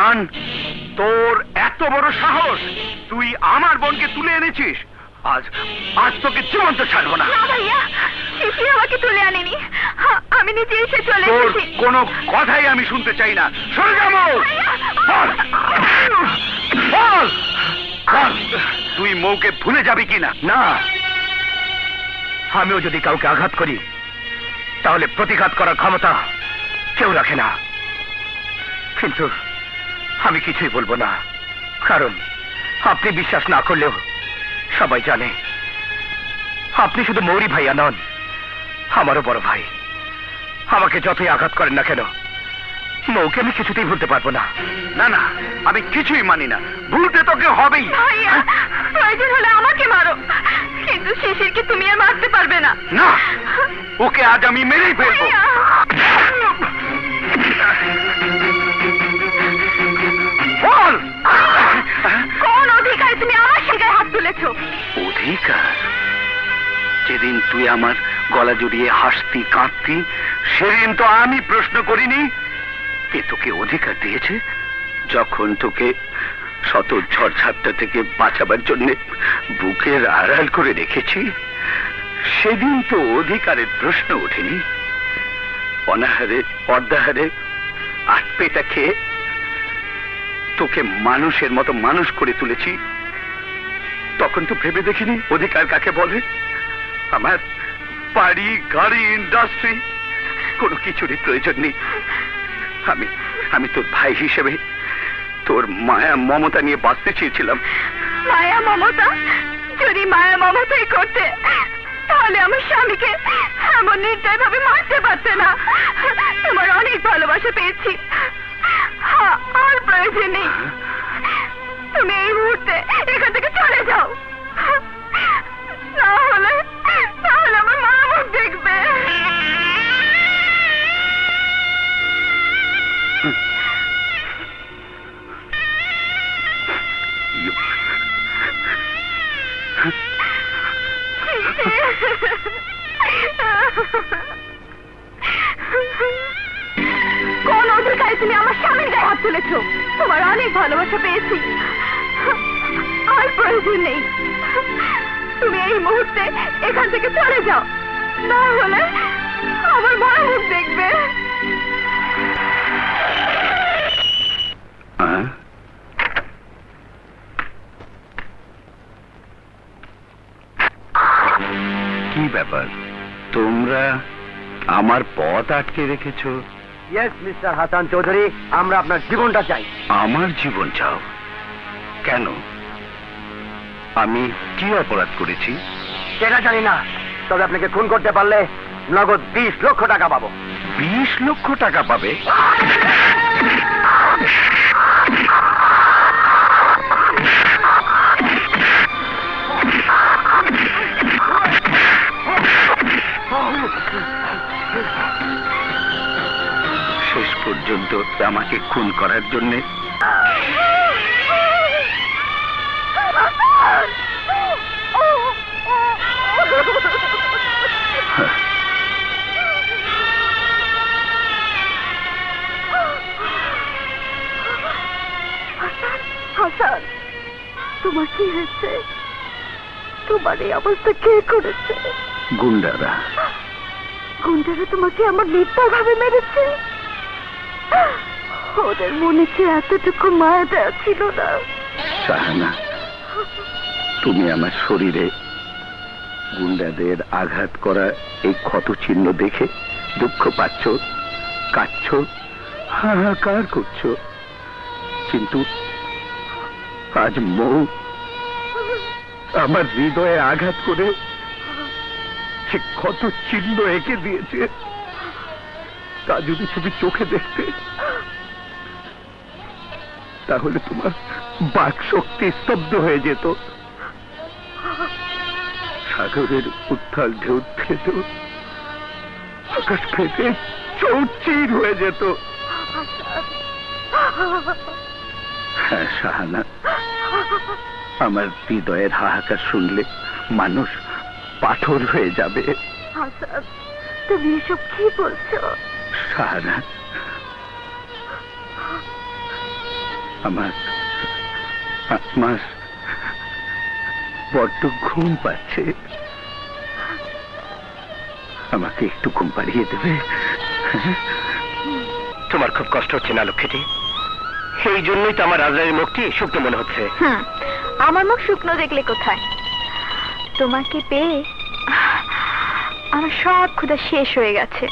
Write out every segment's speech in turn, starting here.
হাসান, তোর এত বড় সাহস, তুই আমার বোনকে তুলে এনেছিস। আজ আজ তোকে জীবন্ত ছাড়বো না। না ভাইয়া, শিশির আমাকে তুলে আনেনি, আমি নিজে এসে চলে তোর এসেছি। কোনো কথাই আমি শুনতে চাই না। সরে যাবো। বল, বল, বল, তুই মৌকে ভুলে যাবি কিনা? না, আমিও যদি কাউকে আঘাত করি তাহলে প্রতিঘাত করার ক্ষমতা কেউ রাখে না। কিন্তু আমি কিছুই বলবো না, কারণ আপনি বিশ্বাস না করলেও সবাই জানে আপনি শুধু মৌরি ভাইয়া নন, আমারও বড় ভাই। আমাকে যতই আঘাত করেন না কেন, মৌকে আমি কিছুতেই ভুলতে পারবো না। না না, আমি কিছুই মানি না। ভুলতে তোকে হবেই। ভাইয়া, প্রয়োজন হলে আমাকে মারো, কিন্তু শিশিরকে তুমি আর মারতে পারবে না। না, ওকে আজ আমি মেরেই ফেলবো। ভাইয়া! বল, কোন অধিকারে তুমি আমার শিকায় হাত তুলেছো? অধিকার? যেদিন তুই আমার গলা জড়িয়ে হাসতি কাঁদতি, সেদিন তো আমি প্রশ্ন করিনি কে তোকে অধিকার দিয়েছে। যখন তোকে শত ঝড়ঝাপটা থেকে বাঁচাবার জন্য বুকের আড়াল করে রেখেছি, সেদিন তো অধিকারের প্রশ্ন ওঠেনি। অনাহারে অর্ধাহারে আটপেটা খেয়ে তোকে মানুষের মতো মানুষ করে তুলেছি, তখন তো ভেবে দেখিনি অধিকার কাকে বলে। আমার বাড়ি, গাড়ি, ইন্ডাস্ট্রি কোনো কিছুরই প্রয়োজন নেই। আমি আমি তোর ভাই হিসেবে তোর মায়া মমতা নিয়ে বাঁচতে চেয়েছিলাম। মায়া মমতা? যদি মায়া মমতাই করতে, তাহলে আমার স্বামীকে এমন নির্দয় ভাবে মারতে পারতে না। তোমার অনেক ভালোবাসা পেয়েছি, আর প্রয়োজন নেই। তুমি এই মুহূর্তে এখান থেকে চলে যাও, তাহলে আমার মা মুখ দেখবে। কোন অধিকারে তুমি আমার স্বামীর গায়ে হাত তুলেছ? তোমার অনেক ভালোবাসা পেয়েছি, আর প্রয়োজন নেই। তুমি এই মুহূর্তে এখান থেকে চলে যাও, না হলে আমার মা মুখ দেখবে। কি ব্যাপার, তোমরা আমার পথ আটকে রেখেছো? ইয়েস মিস্টার হাসান চৌধুরী, আমরা আপনার জীবনটা চাই। আমার জীবন চাও? কেন? আমি কি অপরাধ করেছি? সেটা জানি না, তবে আপনাকে খুন করতে পারলে নগদ 20 লক্ষ টাকা পাবো। 20 লক্ষ টাকা পাবে? শেষ পর্যন্ত আমাকে খুন করার জন্য হাসান, তোমার কি হয়েছে? তোমার এই অবস্থা কে করেছে? গুন্ডারা। গুন্ডারা তোমাকে আমার মিথ্যা ভাবে মেরেছে? ওদের মনে কি এতটুকু মায়া দেওয়া ছিল না? শাহানা, তুমি আমার শরীরে গুন্ডাদের আঘাত করা এই ক্ষত চিহ্ন দেখে দুঃখ পাচ্ছ, কাঁদছ, হাহাকার করছো, কিন্তু আজ মৌ আমার হৃদয়ে আঘাত করে সে ক্ষত চিহ্ন এঁকে দিয়েছে। তা যদি তুমি চোখে দেখতে, তাহলে তোমার বাক শক্তি স্তব্ধ হয়ে যেত। সাগরের উত্তাল ঢেউ খেত, আকাশ ফেটে চৌচির হয়ে যেত। হ্যাঁ শাহানা, আমার হৃদয়ের হাহাকার শুনলে মানুষ পাথর হয়ে যাবে। হাসান, তুমি এসব কি বলছো? শাহানা, আমার আমার বড্ড ঘুম পাচ্ছে, আমাকে একটু ঘুম পাড়িয়ে দেবে? তোমার খুব কষ্ট হচ্ছে না লক্ষ্মীটি? সেই জন্যই তো আমার রাজরানীর মুখটি শুকনো মনে হচ্ছে। আমার মুখ শুকনো দেখলে কোথায়? তোমাকে পেয়ে আমার সব ক্ষুধা শেষ হয়ে গেছে।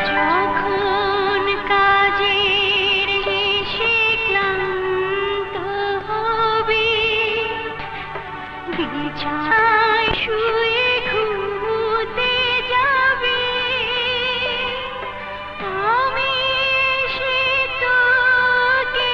যখন কাজের শেষে ক্লান্ত হবে, বিছানায় শুয়ে ঘুমোতে যাবে, আমি সে তোকে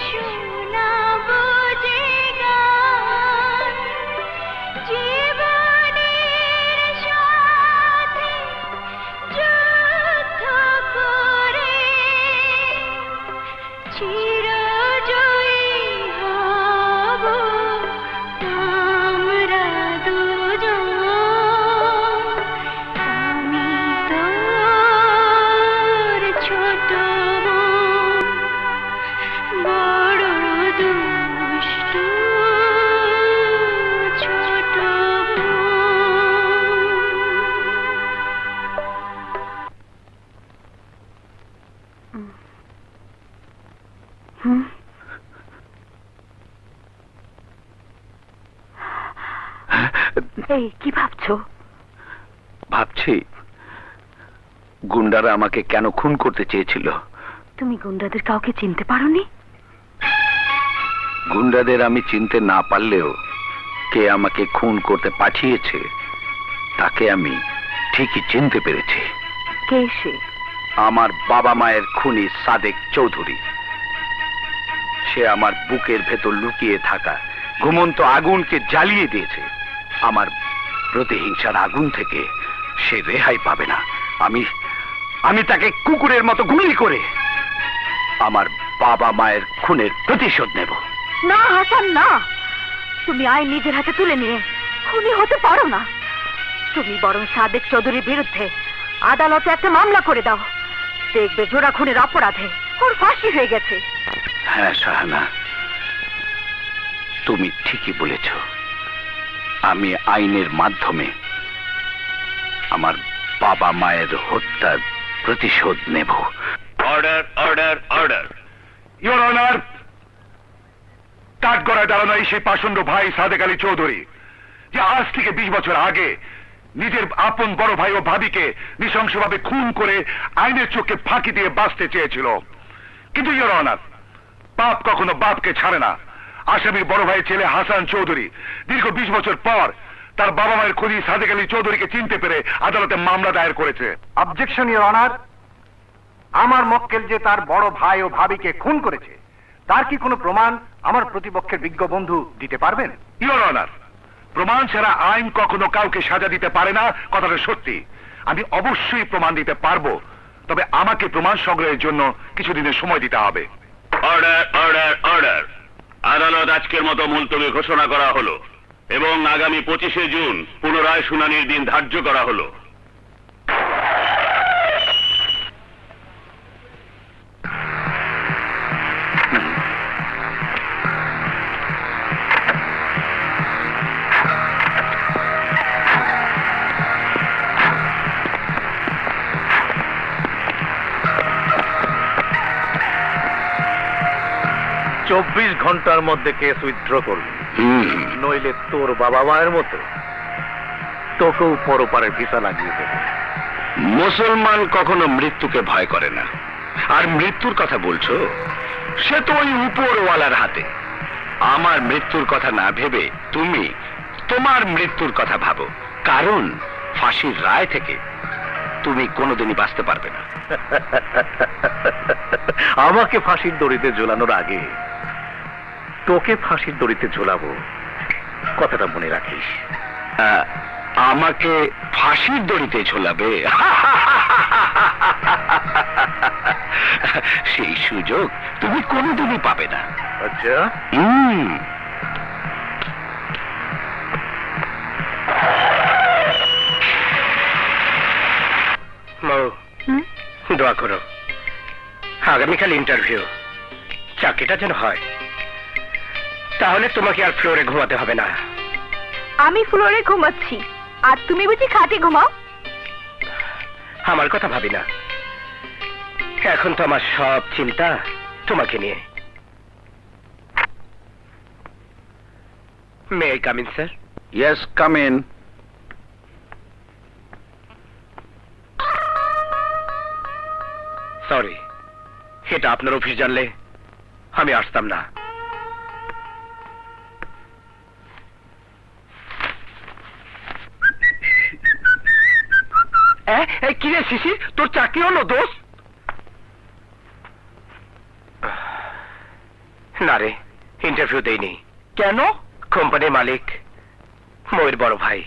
শোনাবো যে গান, জীবনের সাথে যুদ্ধ করে চিরজয়ী হব আমরা দুজন। আমি তোর ছোট বোন, বড় দুষ্টু ছোট বোন। এই কি ভাবছো? ভাবছি গুন্ডারা আমাকে কেন খুন করতে চেয়েছিল। তুমি গুন্ডাদের কাউকে চিনতে পারোনি? গুন্ডাদের আমি চিনতে না পারলেও কে আমাকে খুন করতে পাঠিয়েছে তাকে আমি ঠিকই চিনতে পেরেছি। কে সে? আমার বাবা মায়ের খুনি সাদেক চৌধুরী। সে আমার বুকের ভেতর লুকিয়ে থাকা ঘুমন্ত আগুনকে জ্বালিয়ে দিয়েছে। আমার প্রতিহিংসার আগুন থেকে সে রেহাই পাবে না। আমি তাকে কুকুরের মতো গুলি করে আমার বাবা মায়ের খুনের প্রতিশোধ নেব। না হাসান, না, তুমি আইন নিজের হাতে তুলে নিয়ে খুনি হতে পারো না। তুমি বরং সাদেক চৌধুরীর বিরুদ্ধে আদালতে একটা মামলা করে দাও। দেখবে জোড়া খুনের অপরাধে ওর ফাঁসি হয়ে গেছে। হ্যাঁ শাহানা, তুমি ঠিকই বলেছ। আমি আইনের মাধ্যমে আমার বাবা মায়ের হত্যার প্রতিশোধ নেব। Order order order. Your honour, কাঠগড়ায় দাঁড়ানো এই সেই পাষণ্ড ভাই সাদেক আলী চৌধুরী, যে আজ থেকে 20 বছর আগে নিজের আপন বড় ভাই ও ভাবিকে নৃশংসভাবে খুন করে আইনের চোখে ফাঁকি দিয়ে বাঁচতে চেয়েছিল। কিন্তু ইওর অনার, পাপ কখনো বাপকে ছাড়ে না। আসামির বড় ভাইয়ের ছেলে হাসান চৌধুরী দীর্ঘ 20 বছর পর তার বাবা মায়ের খুনি সাদেক আলী চৌধুরীকে চিনতে পেরে আদালতে মামলা দায়ের করেছে। Objection your honour. আমার মক্কেল যে তার বড় ভাই ও ভাবিকে খুন করেছে তার কি কোনো প্রমাণ আমার প্রতিপক্ষের বিজ্ঞ বন্ধু দিতে পারবেন? ইওর অনার, প্রমাণ ছাড়া আইন কখনো কাউকে সাজা দিতে পারে না, কথাটা সত্যি। আমি অবশ্যই প্রমাণ দিতে পারবো, তবে আমাকে প্রমাণ সংগ্রহের জন্য কিছুদিনের সময় দিতে হবে। Order order order. আদালত আজকের মতো মুলতবি ঘোষণা করা হলো এবং আগামী 25শে জুন পুনরায় শুনানির দিন ধার্য করা হলো। 24 ঘন্টার মধ্যে কেস উইথড্র করবি, নইলে তোর বাবা মায়ের মতো তোকেও পরপারের ভিসা লাগিয়ে দেবে। মুসলমান কখনো মৃত্যুকে ভয় করে না। আর মৃত্যুর কথা বলছো, সে তো ওই উপরওয়ালার হাতে। আমার মৃত্যুর কথা না ভেবে তুমি তোমার মৃত্যুর কথা ভাবো, কারণ ফাঁসির রায় থেকে তুমি কোনোদিনই বাঁচতে পারবে না। আমাকে ফাঁসির দড়িতে ঝোলানোর আগে তোকে ফাঁসির দড়িতে ঝোলাবো, কথাটা মনে রাখিস। আমাকে ফাঁসির দড়িতে ঝোলাবে? সেই সুযোগ তুমি কোনোদিনই পাবে না। আচ্ছা, দোয়া করো, আগামীকাল ইন্টারভিউ, চাকরিটা যেন হয়। তাহলে তোমাকে আর ফ্লোরে ঘুমাতে হবে না। আমি ফ্লোরে ঘুমাচ্ছি, আর তুমি বুঝি খাটে ঘুমাও? আমার কথা ভাবি না, এখন তো আমার সব চিন্তা তোমাকে নিয়ে। May I come in, sir? Yes, come in. Sorry, এটা আপনার অফিস জানলে আমি আসতাম না। কি রে শিশি, তোর চাকরি হলো দোষ? না রে, ইন্টারভিউ দেইনি। কেন? কোম্পানির মালিক ময়ের বড় ভাই